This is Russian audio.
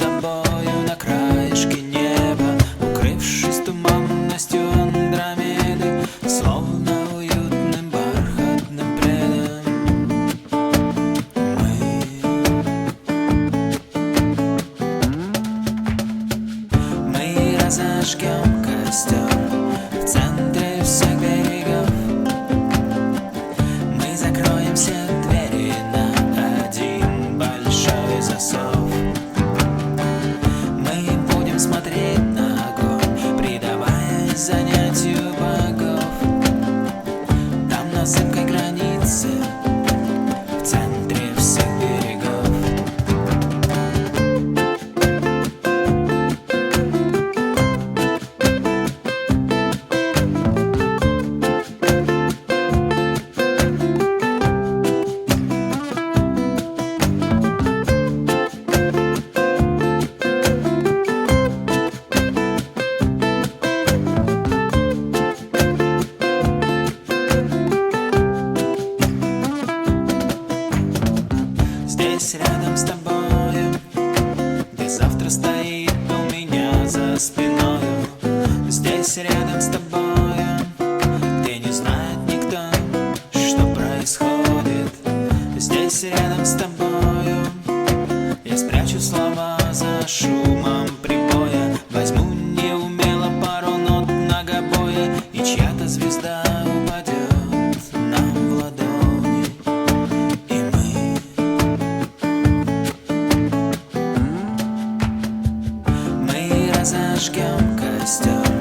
тобою на краешке неба, укрывшись туманностью Андромеды, словно уютным бархатным пледом. Мы разожгем костер в центре всех берегов. Мы закроем все двери на один большой засов. Мы будем смотреть на огонь, предаваясь занятию богов. Там на зыбкой границе, в центре всех берегов. Здесь рядом с тобою, где завтра стоит у меня за спиною. Здесь рядом с тобою, где не знает никто, что происходит. Здесь рядом с тобою я спрячу слова за шумом прибоя. Возьму неумело пару нот многобоя, и чья-то звезда упадет нам в ладони. И мы разожгем костер